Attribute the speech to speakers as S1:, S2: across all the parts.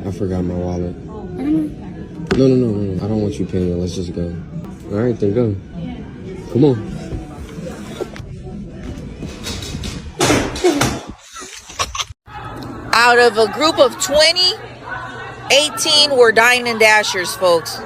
S1: I forgot my wallet. No. I don't want you paying. Let's just go. All right, then go. Come on.
S2: Out of a group of 20, 18 were DINE and Dashers, folks.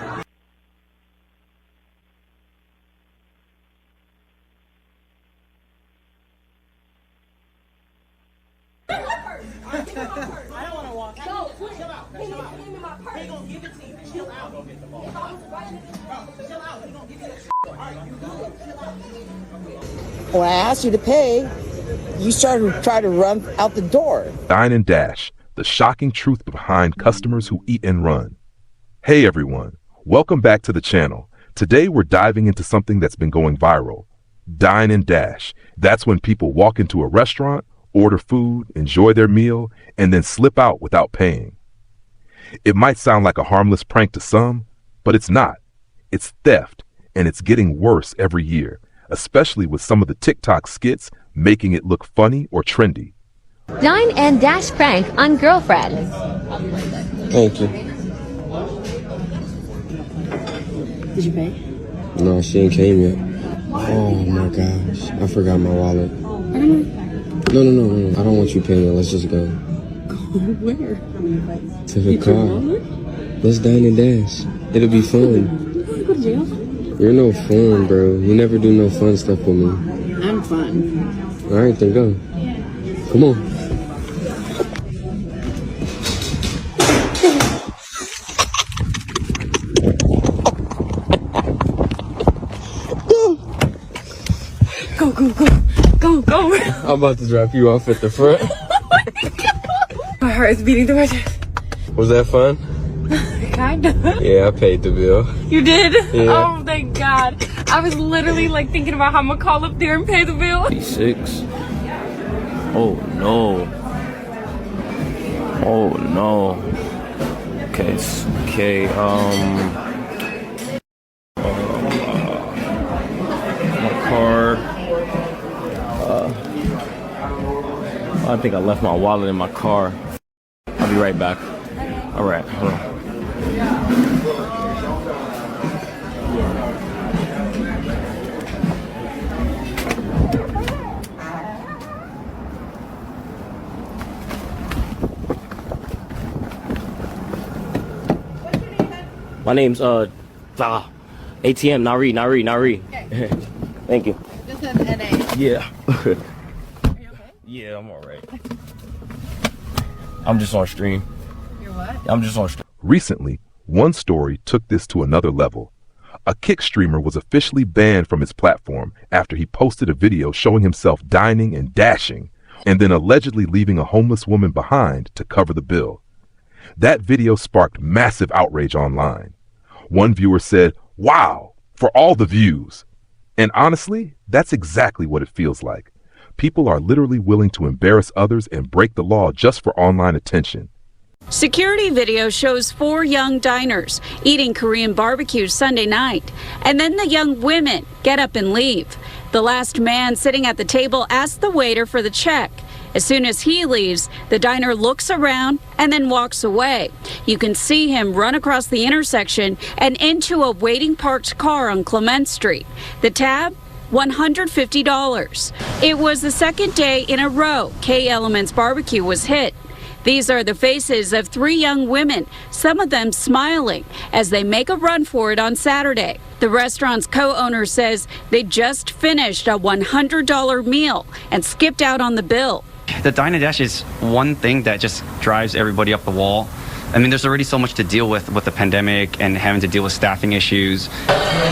S3: When I asked you to pay, you started to try to run out the door.
S4: Dine and Dash, the shocking truth behind customers who eat and run. Hey everyone, welcome back to the channel. Today we're diving into something that's been going viral. Dine and Dash. That's when people walk into a restaurant, order food, enjoy their meal, and then slip out without paying. It might sound like a harmless prank to some, but it's not. It's theft, and it's getting worse every year, especially with some of the TikTok skits making it look funny or trendy.
S5: Dine and Dash prank on girlfriend.
S1: Thank you.
S6: Did you pay?
S1: No, she ain't came yet. Oh my gosh, I forgot my wallet. No. I don't want you paying. Let's just go.
S6: Go where?
S1: To the car. Let's dine and dash. It'll be fun.
S6: You go to jail?
S1: You're no fun, bro. You never do no fun stuff with me.
S6: I'm fun.
S1: All right, then go. Come on.
S6: Go.
S1: I'm about to drop you off at the front.
S6: My heart is beating through my chest.
S1: Was that fun?
S6: Kinda.
S1: Yeah, I paid the bill.
S6: You did?
S1: Yeah.
S6: Oh, thank God. I was literally like thinking about how I'm gonna call up there and pay the bill.
S7: 6. Oh no. Oh no. Okay. My card. I think I left my wallet in my car. I'll be right back. All right, hold on. My name's ATM, Nari. Okay. Thank you.
S2: This is NA.
S7: Yeah.
S2: Are you okay?
S7: Yeah, I'm alright. I'm just on stream.
S2: You're what?
S7: I'm just on stream.
S4: Recently, one story took this to another level. A Kick streamer was officially banned from his platform after he posted a video showing himself dining and dashing, and then allegedly leaving a homeless woman behind to cover the bill. That video sparked massive outrage online. One viewer said, "Wow, for all the views." And honestly, that's exactly what it feels like. People are literally willing to embarrass others and break the law just for online attention.
S8: Security video shows 4 young diners eating Korean barbecue Sunday night, and then the young women get up and leave. The last man sitting at the table asks the waiter for the check. As soon as he leaves, the diner looks around and then walks away. You can see him run across the intersection and into a waiting parked car on Clement Street. The tab? $150. It was the second day in a row K Elements Barbecue was hit. These are the faces of 3 young women, some of them smiling, as they make a run for it on Saturday. The restaurant's co-owner says they just finished a $100 meal and skipped out on the bill.
S9: The Dine and Dash is one thing that just drives everybody up the wall. I mean, there's already so much to deal with the pandemic and having to deal with staffing issues.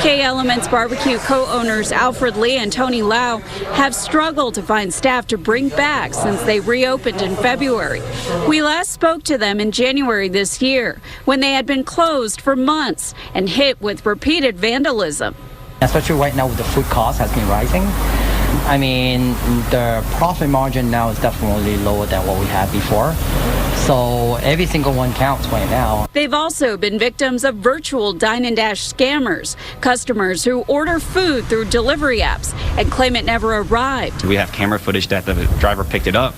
S8: K Elements Barbecue co-owners Alfred Lee and Tony Lau have struggled to find staff to bring back since they reopened in February. We last spoke to them in January this year when they had been closed for months and hit with repeated vandalism.
S10: Especially right now with the food cost has been rising. I mean, the profit margin now is definitely lower than what we had before. So every single one counts right now.
S8: They've also been victims of virtual Dine and Dash scammers, customers who order food through delivery apps and claim it never arrived.
S9: We have camera footage that the driver picked it up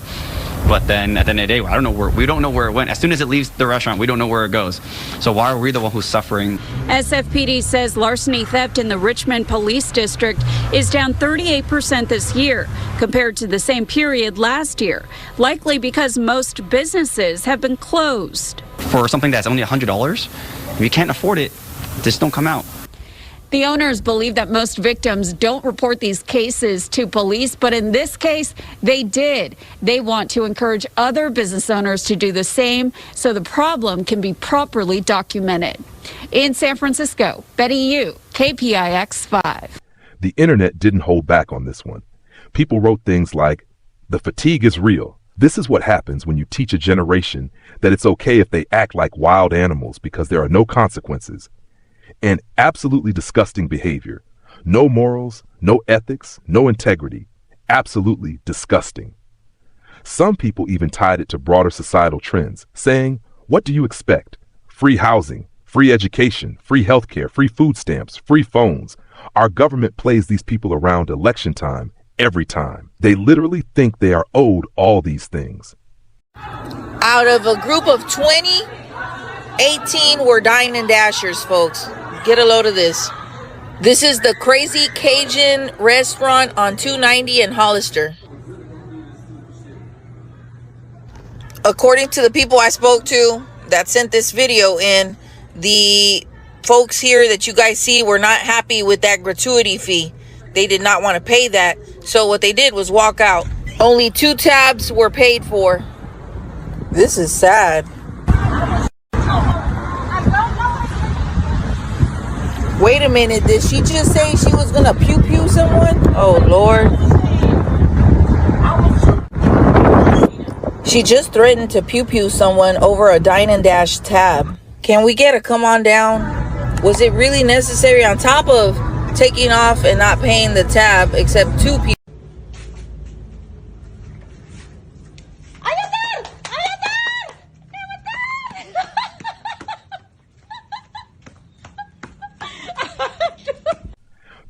S9: But then at the end of the day, we don't know where it went. As soon as it leaves the restaurant, we don't know where it goes. So why are we the one who's suffering?
S8: SFPD says larceny theft in the Richmond Police District is down 38% this year compared to the same period last year, likely because most businesses have been closed.
S9: For something that's only $100, if you can't afford it, just don't come out.
S8: The owners believe that most victims don't report these cases to police, but in this case, they did. They want to encourage other business owners to do the same so the problem can be properly documented. In San Francisco, Betty Yu, KPIX 5.
S4: The internet didn't hold back on this one. People wrote things like, "The fatigue is real. This is what happens when you teach a generation that it's okay if they act like wild animals because there are no consequences." And absolutely disgusting behavior. No morals, no ethics, no integrity. Absolutely disgusting. Some people even tied it to broader societal trends, saying, what do you expect? Free housing, free education, free healthcare, free food stamps, free phones. Our government plays these people around election time every time. They literally think they are owed all these things.
S2: Out of a group of 20, 18 were Dine and Dashers, folks. Get a load of this. This is the Crazy Cajun restaurant on 290 in Hollister. According to the people I spoke to that sent this video in, the folks here that you guys see were not happy with that gratuity fee. They did not want to pay that. So what they did was walk out. Only 2 tabs were paid for. This is sad. Wait a minute, did she just say she was gonna pew-pew someone? Oh, Lord. She just threatened to pew-pew someone over a Dine and Dash tab. Can we get a come on down? Was it really necessary on top of taking off and not paying the tab, except 2 people?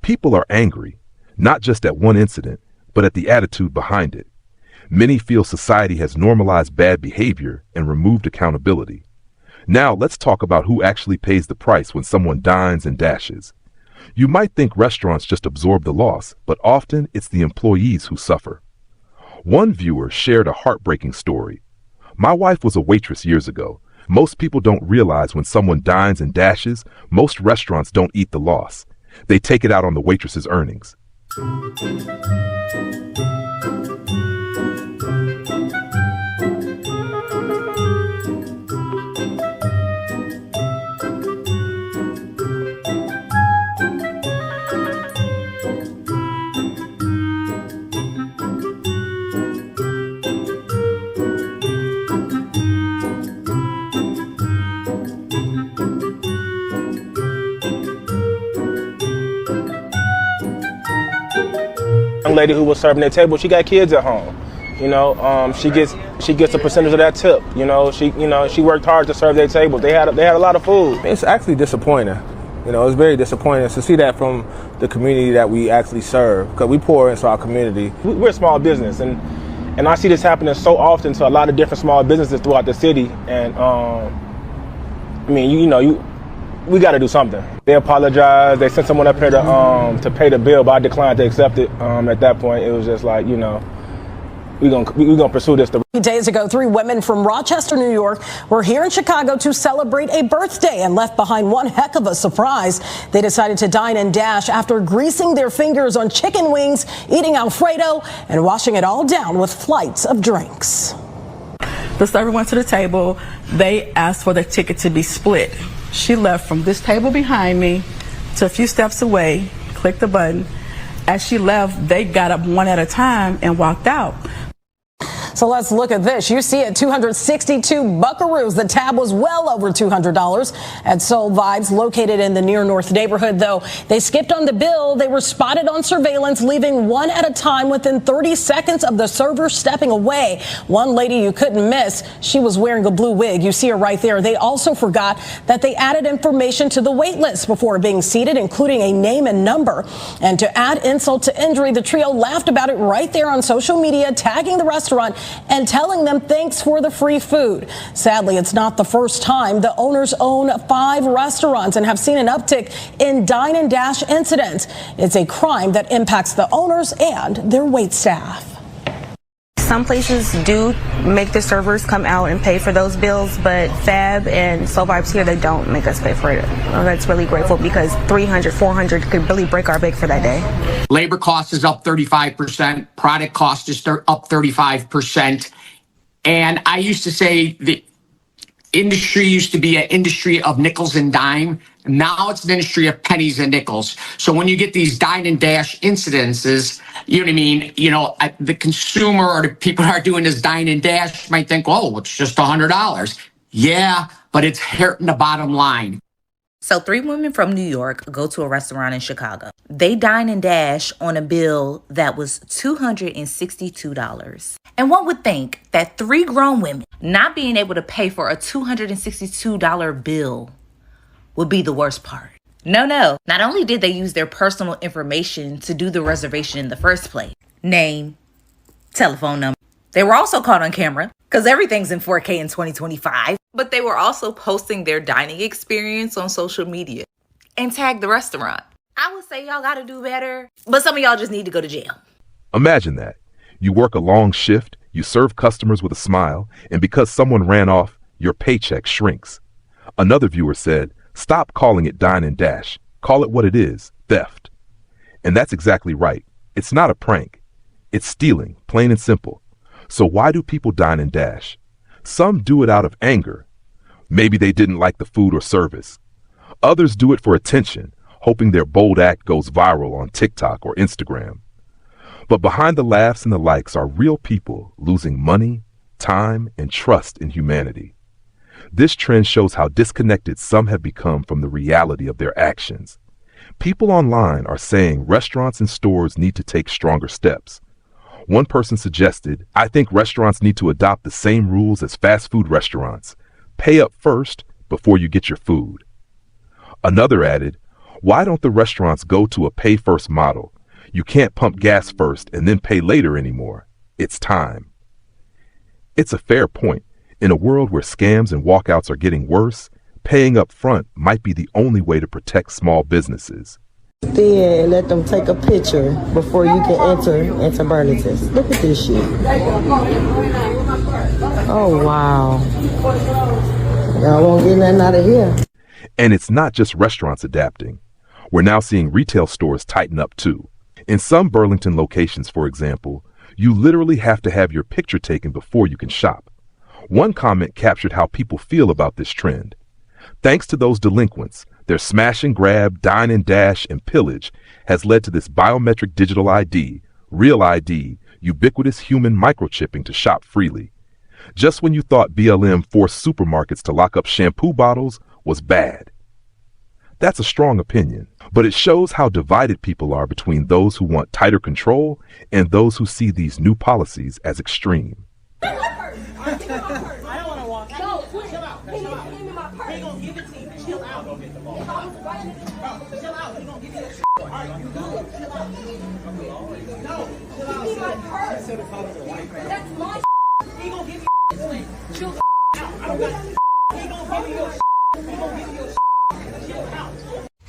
S4: People are angry, not just at one incident, but at the attitude behind it. Many feel society has normalized bad behavior and removed accountability. Now let's talk about who actually pays the price when someone dines and dashes. You might think restaurants just absorb the loss, but often it's the employees who suffer. One viewer shared a heartbreaking story. My wife was a waitress years ago. Most people don't realize when someone dines and dashes, most restaurants don't eat the loss. They take it out on the waitress's earnings.
S11: Young lady who was serving their table, she got kids at home. You know, she gets a percentage of that tip. You know, she worked hard to serve their tables. They had a lot of food. It's actually disappointing. You know, it's very disappointing to see that from the community that we actually serve, because we pour into our community. We're a small business, and I see this happening so often to a lot of different small businesses throughout the city. And I mean, we got to do something. They apologized. They sent someone up here to pay the bill, but I declined to accept it. At that point, it was just like, you know, we're gonna pursue this.
S12: Days ago, 3 women from Rochester, New York, were here in Chicago to celebrate a birthday and left behind one heck of a surprise. They decided to dine and dash after greasing their fingers on chicken wings, eating Alfredo, and washing it all down with flights of drinks.
S13: The server went to the table. They asked for the ticket to be split. She left from this table behind me to a few steps away, clicked the button. As she left, they got up one at a time and walked out.
S12: So let's look at this. You see it, 262 buckaroos. The tab was well over $200 at Soul Vibes, located in the Near North neighborhood. Though they skipped on the bill, they were spotted on surveillance, leaving one at a time within 30 seconds of the server stepping away. One lady you couldn't miss, she was wearing a blue wig. You see her right there. They also forgot that they added information to the wait list before being seated, including a name and number. And to add insult to injury, the trio laughed about it right there on social media, tagging the restaurant and telling them thanks for the free food. Sadly, it's not the first time. The owners own 5 restaurants and have seen an uptick in Dine and Dash incidents. It's a crime that impacts the owners and their wait staff.
S14: Some places do make the servers come out and pay for those bills, but Fab and Soul Vibes here, they don't make us pay for it. That's really grateful because $300, $400 could really break our bank for that day.
S15: Labor cost is up 35%. Product cost is up 35%. And I used to say the industry used to be an industry of nickels and dime. Now it's an industry of pennies and nickels. So when you get these Dine and Dash incidences, you know what I mean? You know, the consumer or the people who are doing this Dine and Dash might think, oh, it's just $100. Yeah, but it's hurting the bottom line.
S2: So 3 women from New York go to a restaurant in Chicago. They dine and dash on a bill that was $262. And one would think that 3 grown women not being able to pay for a $262 bill would be the worst part. No. Not only did they use their personal information to do the reservation in the first place, name, telephone number, they were also caught on camera because everything's in 4K in 2025. But they were also posting their dining experience on social media and tagged the restaurant. I would say y'all gotta do better, but some of y'all just need to go to jail.
S4: Imagine that. You work a long shift, you serve customers with a smile, and because someone ran off, your paycheck shrinks. Another viewer said, stop calling it Dine and Dash. Call it what it is, theft. And that's exactly right. It's not a prank. It's stealing, plain and simple. So why do people dine and dash? Some do it out of anger. Maybe they didn't like the food or service. Others do it for attention, hoping their bold act goes viral on TikTok or Instagram. But behind the laughs and the likes are real people losing money, time, and trust in humanity. This trend shows how disconnected some have become from the reality of their actions. People online are saying restaurants and stores need to take stronger steps. One person suggested, I think restaurants need to adopt the same rules as fast food restaurants. Pay up first before you get your food. Another added, why don't the restaurants go to a pay first model? You can't pump gas first and then pay later anymore. It's time. It's a fair point. In a world where scams and walkouts are getting worse, paying up front might be the only way to protect small businesses.
S3: Then let them take a picture before you can enter into Burlington's. Look at this shit. Oh, wow. Y'all won't get nothing out of here.
S4: And it's not just restaurants adapting. We're now seeing retail stores tighten up too. In some Burlington locations, for example, you literally have to have your picture taken before you can shop. One comment captured how people feel about this trend. Thanks to those delinquents, their smash and grab, dine and dash, and pillage has led to this biometric digital ID, real ID, ubiquitous human microchipping to shop freely. Just when you thought BLM forced supermarkets to lock up shampoo bottles was bad. That's a strong opinion, but it shows how divided people are between those who want tighter control and those who see these new policies as extreme.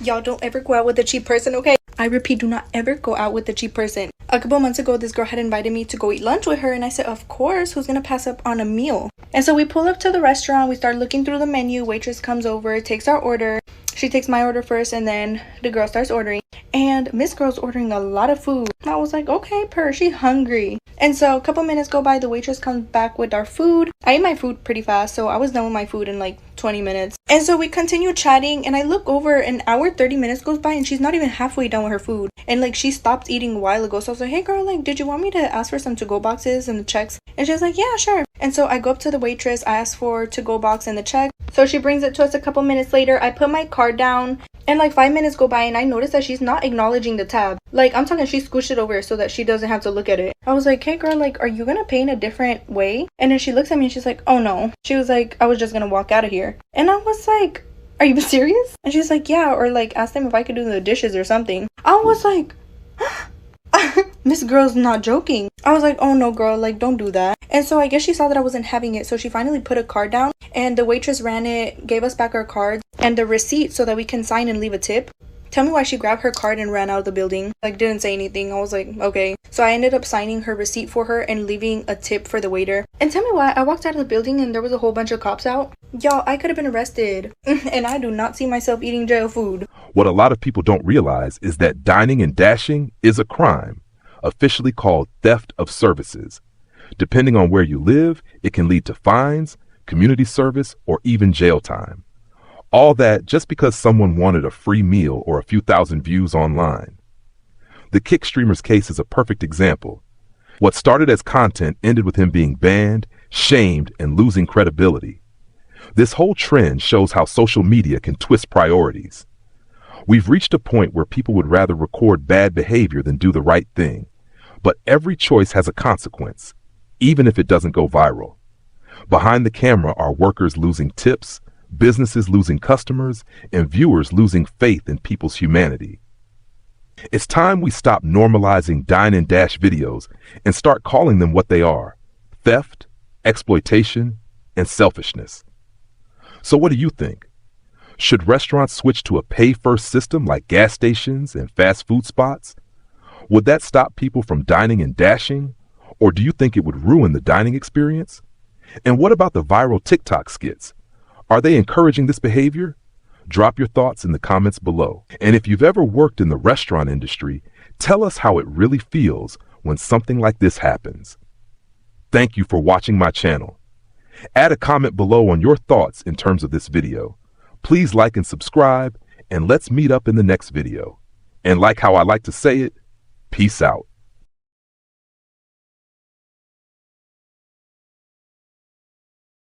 S16: Y'all don't ever go out with a cheap person, okay? I repeat, do not ever go out with a cheap person. A couple months ago, this girl had invited me to go eat lunch with her, and I said, of course, who's gonna pass up on a meal? And so we pull up to the restaurant, we start looking through the menu, waitress comes over, takes our order. She takes my order first, and then the girl starts ordering. And Miss Girl's ordering a lot of food. I was like, okay, she hungry. And so a couple minutes go by, the waitress comes back with our food. I ate my food pretty fast, so I was done with my food in like 20 minutes. And so we continue chatting, and I look over, an hour 30 minutes goes by, and she's not even halfway done with her food. And like, she stopped eating a while ago. So I was like, hey girl, like, did you want me to ask for some to-go boxes and the checks? And she's like, yeah, sure. And so I go up to the waitress, I ask for to-go box and the check. So she brings it to us a couple minutes later. I put my card down, and like 5 minutes go by, and I notice that she's not acknowledging the tab. Like, I'm talking, she squished it over so that she doesn't have to look at it. I was like, hey girl, like, are you gonna pay in a different way? And then she looks at me and she's like, oh no. She was like, I was just gonna walk out of here. And I was like, are you serious? And she's like, yeah, or like, ask them if I could do the dishes or something. I was like, I This girl's not joking. I was like, oh no girl, like don't do that. And so I guess she saw that I wasn't having it, so she finally put a card down, and the waitress ran it, gave us back our cards and the receipt so that we can sign and leave a tip. Tell me why she grabbed her card and ran out of the building. Like, didn't say anything. I was like, okay. So I ended up signing her receipt for her and leaving a tip for the waiter. And tell me why I walked out of the building and there was a whole bunch of cops out. Y'all, I could have been arrested. And I do not see myself eating jail food.
S4: What a lot of people don't realize is that dining and dashing is a crime, officially called theft of services. Depending on where you live, it can lead to fines, community service, or even jail time. All that just because someone wanted a free meal or a few thousand views online. The Kick streamer's case is a perfect example. What started as content ended with him being banned, shamed, and losing credibility. This whole trend shows how social media can twist priorities. We've reached a point where people would rather record bad behavior than do the right thing. But every choice has a consequence, even if it doesn't go viral. Behind the camera are workers losing tips, businesses losing customers, and viewers losing faith in people's humanity. It's time we stop normalizing dine and dash videos and start calling them what they are: theft, exploitation, and selfishness. So what do you think? Should restaurants switch to a pay-first system like gas stations and fast food spots? Would that stop people from dining and dashing? Or do you think it would ruin the dining experience? And what about the viral TikTok skits? Are they encouraging this behavior? Drop your thoughts in the comments below. And if you've ever worked in the restaurant industry, tell us how it really feels when something like this happens. Thank you for watching my channel. Add a comment below on your thoughts in terms of this video. Please like and subscribe, and let's meet up in the next video. And like how I like to say it, peace out.